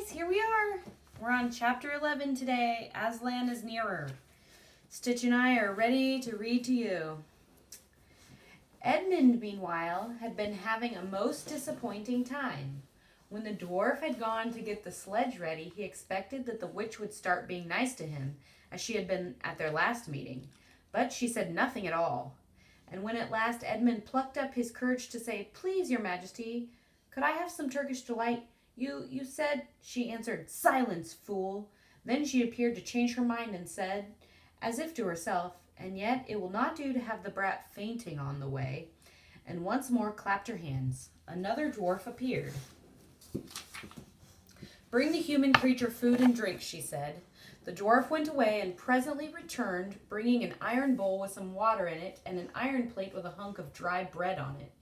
guys, here we are. We're on chapter 11 today. Aslan is nearer. Stitch and I are ready to read to you. Edmund, meanwhile, had been having a most disappointing time. When the dwarf had gone to get the sledge ready, he expected that the witch would start being nice to him, as she had been at their last meeting. But she said nothing at all. And when at last Edmund plucked up his courage to say, "Please, your majesty, could I have some Turkish delight? You said," she answered, "Silence, fool." Then she appeared to change her mind and said, as if to herself, "And yet it will not do to have the brat fainting on the way," and once more clapped her hands. Another dwarf appeared. "Bring the human creature food and drink," she said. The dwarf went away and presently returned, bringing an iron bowl with some water in it and an iron plate with a hunk of dry bread on it.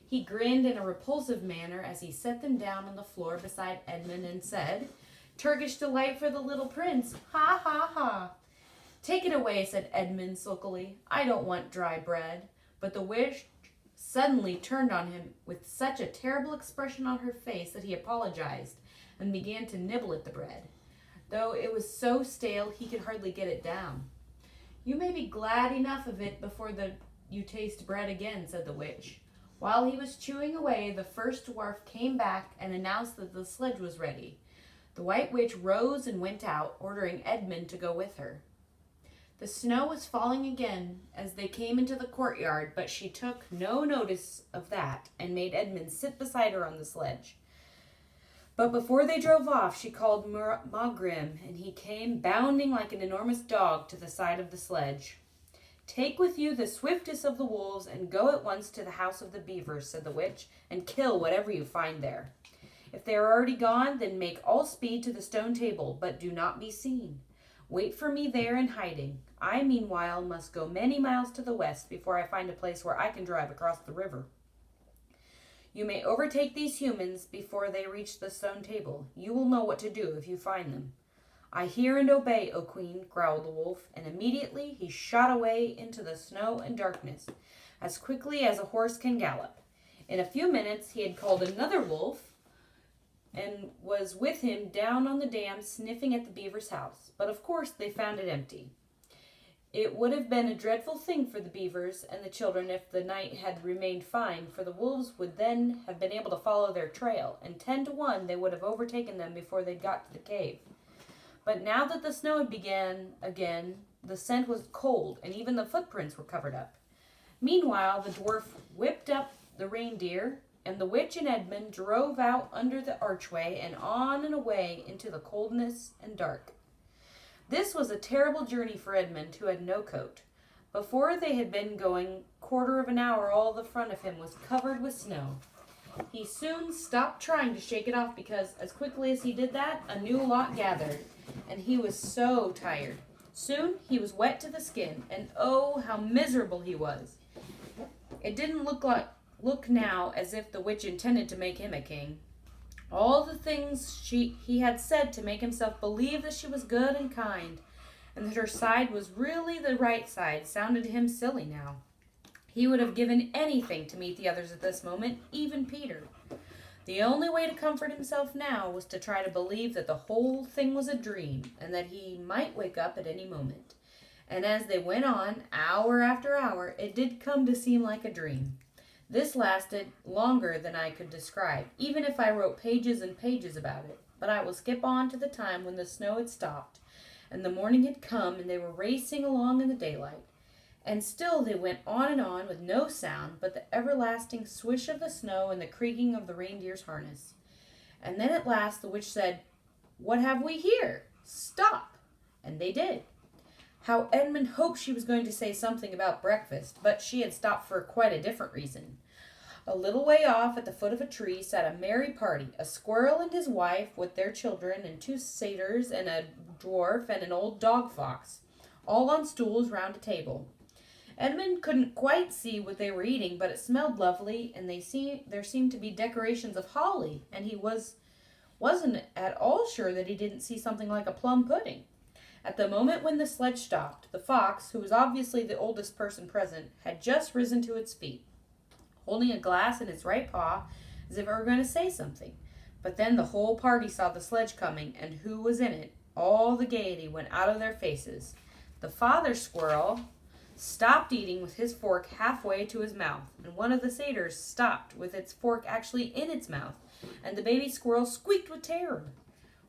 He grinned in a repulsive manner as he set them down on the floor beside Edmund and said, "Turkish delight for the little prince. Ha, ha, ha." "Take it away," said Edmund sulkily. "I don't want dry bread." But the witch suddenly turned on him with such a terrible expression on her face that he apologized and began to nibble at the bread, though it was so stale he could hardly get it down. "You may be glad enough of it before you taste bread again," said the witch. While he was chewing away, the first dwarf came back and announced that the sledge was ready. The white witch rose and went out, ordering Edmund to go with her. The snow was falling again as they came into the courtyard, but she took no notice of that and made Edmund sit beside her on the sledge. But before they drove off, she called Mogrim, and he came bounding like an enormous dog to the side of the sledge. "Take with you the swiftest of the wolves and go at once to the house of the beavers," said the witch, "and kill whatever you find there. If they are already gone, then make all speed to the stone table, but do not be seen. Wait for me there in hiding. I, meanwhile, must go many miles to the west before I find a place where I can drive across the river. You may overtake these humans before they reach the stone table. You will know what to do if you find them." "I hear and obey, O Queen," growled the wolf, and immediately he shot away into the snow and darkness, as quickly as a horse can gallop. In a few minutes he had called another wolf, and was with him down on the dam sniffing at the beaver's house, but of course they found it empty. It would have been a dreadful thing for the beavers and the children if the night had remained fine, for the wolves would then have been able to follow their trail, and 10 to 1 they would have overtaken them before they got to the cave. But now that the snow had began again, the scent was cold, and even the footprints were covered up. Meanwhile, the dwarf whipped up the reindeer, and the witch and Edmund drove out under the archway and on and away into the coldness and dark. This was a terrible journey for Edmund, who had no coat. Before they had been going quarter of an hour, all the front of him was covered with snow. He soon stopped trying to shake it off because, as quickly as he did that, a new lot gathered, and he was so tired. Soon he was wet to the skin, and oh, how miserable he was. It didn't look now as if the witch intended to make him a king. All the things he had said to make himself believe that she was good and kind, and that her side was really the right side, sounded to him silly now. He would have given anything to meet the others at this moment, even Peter. The only way to comfort himself now was to try to believe that the whole thing was a dream, and that he might wake up at any moment. And as they went on, hour after hour, it did come to seem like a dream. This lasted longer than I could describe, even if I wrote pages and pages about it. But I will skip on to the time when the snow had stopped, and the morning had come, and they were racing along in the daylight. And still they went on with no sound but the everlasting swish of the snow and the creaking of the reindeer's harness. And then at last the witch said, "What have we here? Stop!" And they did. How Edmund hoped she was going to say something about breakfast, but she had stopped for quite a different reason. A little way off at the foot of a tree sat a merry party, a squirrel and his wife with their children, and 2 satyrs and a dwarf and an old dog fox, all on stools round a table. Edmund couldn't quite see what they were eating, but it smelled lovely, and there seemed to be decorations of holly, and he wasn't at all sure that he didn't see something like a plum pudding. At the moment when the sledge stopped, the fox, who was obviously the oldest person present, had just risen to its feet, holding a glass in its right paw as if it were going to say something. But then the whole party saw the sledge coming, and who was in it. All the gaiety went out of their faces. The father squirrel stopped eating with his fork halfway to his mouth, and one of the satyrs stopped with its fork actually in its mouth, and the baby squirrel squeaked with terror.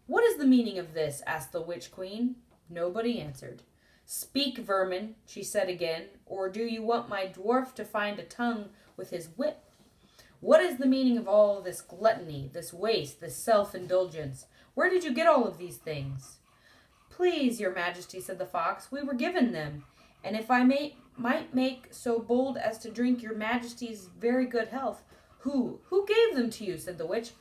"What is the meaning of this?" asked the witch queen. Nobody answered. "Speak, vermin," she said again, "or do you want my dwarf to find a tongue with his whip? What is the meaning of all this gluttony, this waste, this self-indulgence? Where did you get all of these things?" "Please, your majesty," said the fox, "we were given them, and if I might make so bold as to drink your majesty's very good health." Who gave them to you?" said the witch.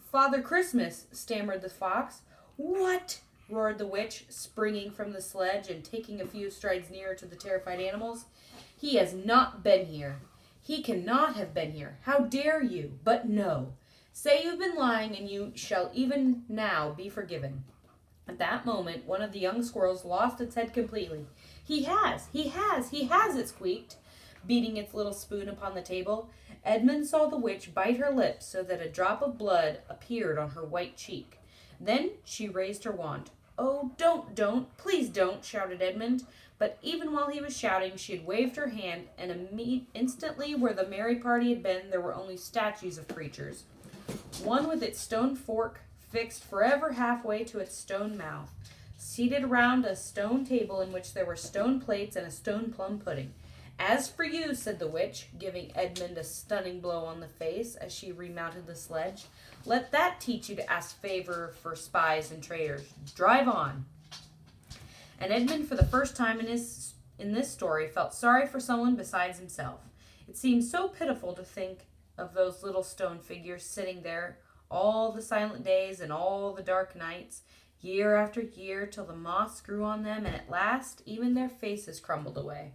"Father Christmas," stammered the fox. "What?" roared the witch, springing from the sledge and taking a few strides nearer to the terrified animals. "He has not been here. He cannot have been here. How dare you? But no. Say you've been lying, and you shall even now be forgiven." At that moment, one of the young squirrels lost its head completely. He has, it squeaked, beating its little spoon upon the table. Edmund saw the witch bite her lips so that a drop of blood appeared on her white cheek. Then she raised her wand. "Oh, don't, please don't," shouted Edmund. But even while he was shouting, she had waved her hand, and instantly where the merry party had been, there were only statues of creatures. One with its stone fork fixed forever halfway to its stone mouth, seated around a stone table in which there were stone plates and a stone plum pudding. "As for you," said the witch, giving Edmund a stunning blow on the face as she remounted the sledge, "let that teach you to ask favor for spies and traitors. Drive on." And Edmund, for the first time in this story, felt sorry for someone besides himself. It seemed so pitiful to think of those little stone figures sitting there all the silent days and all the dark nights, year after year, till the moss grew on them, and at last even their faces crumbled away.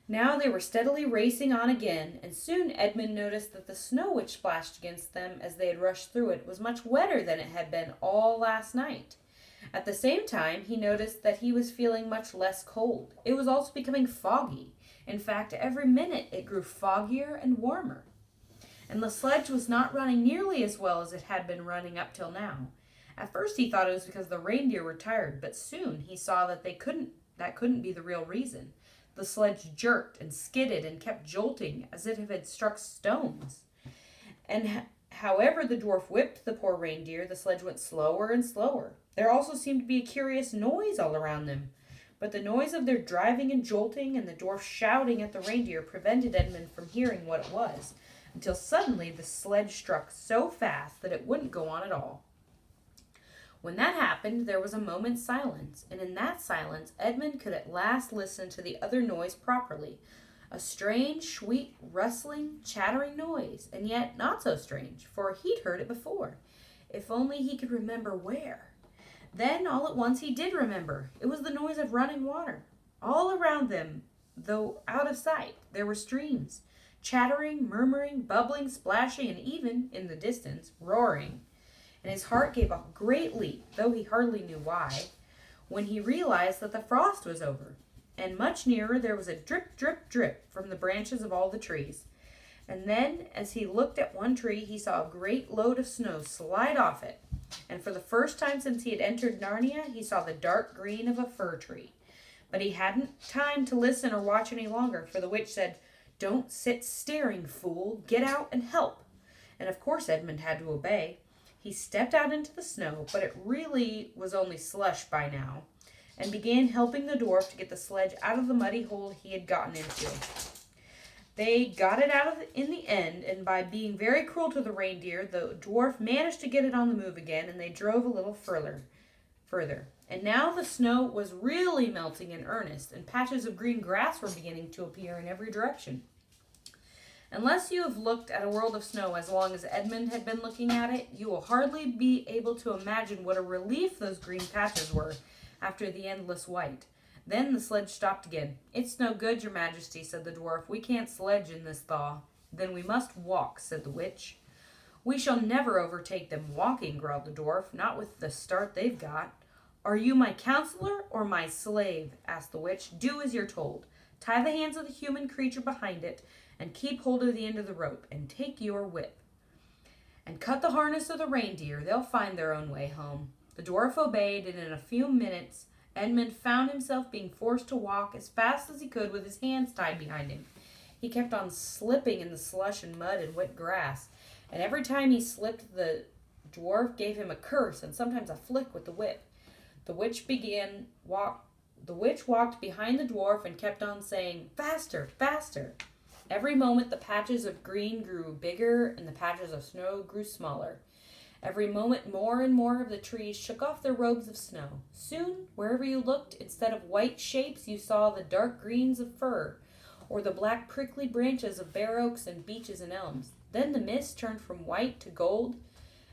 Now they were steadily racing on again, and soon Edmund noticed that the snow which splashed against them as they had rushed through it was much wetter than it had been all last night. At the same time, he noticed that he was feeling much less cold. It was also becoming foggy. In fact, every minute it grew foggier and warmer. And the sledge was not running nearly as well as it had been running up till now. At first he thought it was because the reindeer were tired, but soon he saw that that couldn't be the real reason. The sledge jerked and skidded and kept jolting as if it had struck stones. And however the dwarf whipped the poor reindeer, the sledge went slower and slower. There also seemed to be a curious noise all around them. But the noise of their driving and jolting and the dwarf shouting at the reindeer prevented Edmund from hearing what it was, until suddenly the sledge struck so fast that it wouldn't go on at all. When that happened, there was a moment's silence, and in that silence Edmund could at last listen to the other noise properly. A strange, sweet, rustling, chattering noise, and yet not so strange, for he'd heard it before. If only he could remember where. Then, all at once, he did remember. It was the noise of running water. All around them, though out of sight, there were streams, chattering, murmuring, bubbling, splashing, and even, in the distance, roaring. And his heart gave a great leap, though he hardly knew why, when he realized that the frost was over, and much nearer there was a drip, drip, drip from the branches of all the trees. And then, as he looked at one tree, he saw a great load of snow slide off it, and for the first time since he had entered Narnia, he saw the dark green of a fir tree. But he hadn't time to listen or watch any longer, for the witch said, "Don't sit staring, fool. Get out and help." And of course Edmund had to obey. He stepped out into the snow, but it really was only slush by now, and began helping the dwarf to get the sledge out of the muddy hole he had gotten into. They got it out in the end, and by being very cruel to the reindeer, the dwarf managed to get it on the move again, and they drove a little further. And now the snow was really melting in earnest, and patches of green grass were beginning to appear in every direction. Unless you have looked at a world of snow as long as Edmund had been looking at it, you will hardly be able to imagine what a relief those green patches were after the endless white. Then the sledge stopped again. "It's no good, your majesty," said the dwarf. "We can't sledge in this thaw." "Then we must walk," said the witch. "We shall never overtake them walking," growled the dwarf, "not with the start they've got." "Are you my counselor or my slave?" asked the witch. "Do as you're told. Tie the hands of the human creature behind it, and keep hold of the end of the rope, and take your whip." and cut the harness of the reindeer. They'll find their own way home." The dwarf obeyed, and in a few minutes Edmund found himself being forced to walk as fast as he could with his hands tied behind him. He kept on slipping in the slush and mud and wet grass, and every time he slipped the dwarf gave him a curse and sometimes a flick with the whip. The witch walked behind the dwarf and kept on saying, "Faster, faster." Every moment the patches of green grew bigger and the patches of snow grew smaller. Every moment more and more of the trees shook off their robes of snow. Soon, wherever you looked, instead of white shapes, you saw the dark greens of fir, or the black prickly branches of bare oaks and beeches and elms. Then the mist turned from white to gold,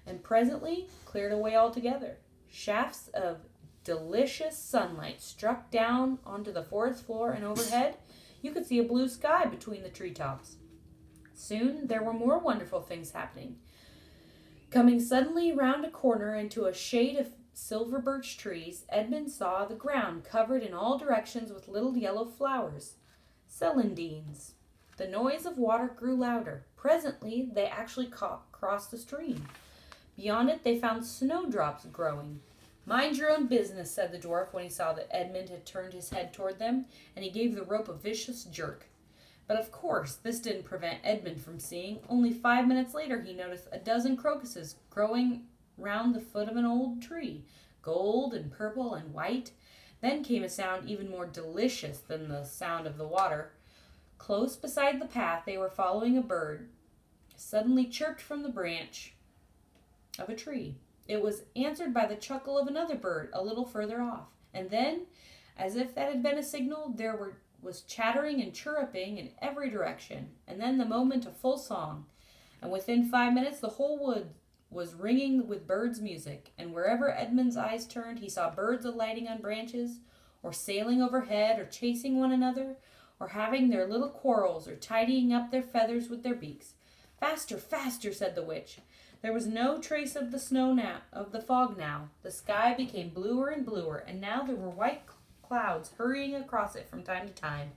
and presently cleared away altogether. Shafts of delicious sunlight struck down onto the forest floor, and overhead you could see a blue sky between the treetops. Soon there were more wonderful things happening. Coming suddenly round a corner into a shade of silver birch trees, Edmund saw the ground covered in all directions with little yellow flowers, celandines. The noise of water grew louder. Presently they actually crossed the stream. Beyond it they found snowdrops growing. "Mind your own business," said the dwarf when he saw that Edmund had turned his head toward them, and he gave the rope a vicious jerk. But of course this didn't prevent Edmund from seeing. Only 5 minutes later he noticed a dozen crocuses growing round the foot of an old tree, gold and purple and white. Then came a sound even more delicious than the sound of the water. Close beside the path they were following, a bird suddenly chirped from the branch of a tree. It was answered by the chuckle of another bird a little further off. And then, as if that had been a signal, there was chattering and chirruping in every direction. And then the moment of full song. And within 5 minutes the whole wood was ringing with birds' music. And wherever Edmund's eyes turned, he saw birds alighting on branches, or sailing overhead, or chasing one another, or having their little quarrels, or tidying up their feathers with their beaks. "Faster, faster," said the witch. There was no trace of the fog now. The sky became bluer and bluer, and now there were white clouds hurrying across it from time to time.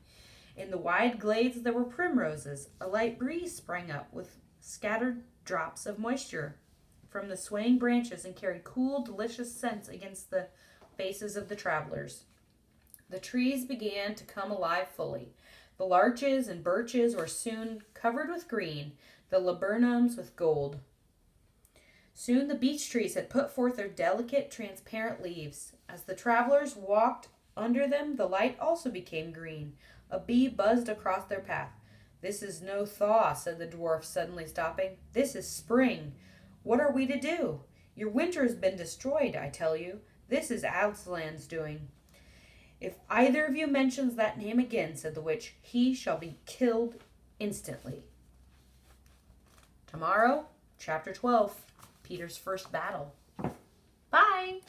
In the wide glades there were primroses. A light breeze sprang up with scattered drops of moisture from the swaying branches and carried cool, delicious scents against the faces of the travelers. The trees began to come alive fully. The larches and birches were soon covered with green, the laburnums with gold. Soon the beech trees had put forth their delicate, transparent leaves. As the travelers walked under them, the light also became green. A bee buzzed across their path. "This is no thaw," said the dwarf, suddenly stopping. "This is spring. What are we to do? Your winter has been destroyed, I tell you. This is Aslan's doing." "If either of you mentions that name again," said the witch, "he shall be killed instantly." Tomorrow, Chapter 12. Peter's first battle. Bye!